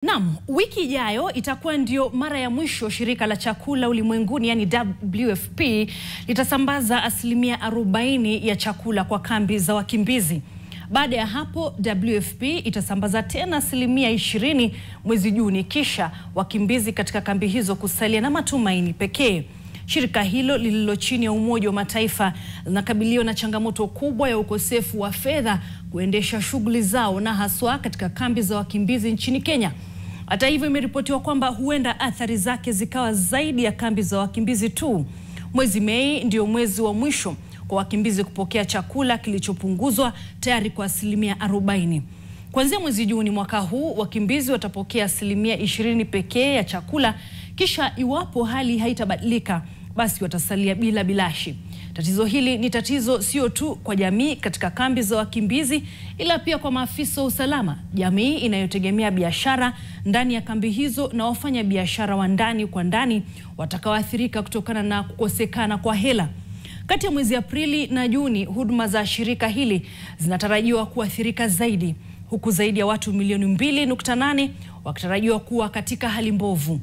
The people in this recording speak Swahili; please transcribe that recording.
Naam, wiki ijayo itakuwa ndio mara ya mwisho shirika la chakula ulimwenguni yani WFP litasambaza 40% ya chakula kwa kambi za wakimbizi. Baada ya hapo WFP itasambaza tena 20% mwezi Juni, kisha wakimbizi katika kambi hizo kusalia na matumaini pekee. Shirika hilo lililo chini ya Umoja wa Mataifa linakabiliwa na changamoto kubwa ya ukosefu wa fedha kuendesha shughuli zao na haswa katika kambi za wakimbizi nchini Kenya. Hata hivyo, imeripotiwa kwamba huenda athari zake zikawa zaidi ya kambi za wakimbizi tu. Mwezi Mei ndio mwezi wa mwisho kwa wakimbizi kupokea chakula kilichopunguzwa tayari kwa 40%. Kuanzia mwezi Juni mwaka huu, wakimbizi watapokea 20% pekee ya chakula, kisha iwapo hali haitabadilika basi watasalia bila bilashi. Tatizo hili ni tatizo sio tu kwa jamii katika kambi za wakimbizi, ila pia kwa maafisa wa usalama, jamii inayotegemea biashara ndani ya kambi hizo na wafanya biashara wa ndani kwa ndani watakaoathirika kutokana na kukosekana kwa hela. Kati ya mwezi Aprili na Juni, huduma za shirika hili zinatarajiwa kuathirika zaidi, huku zaidi ya watu milioni 2.8 wakitarajiwa kuwa katika hali mbovu.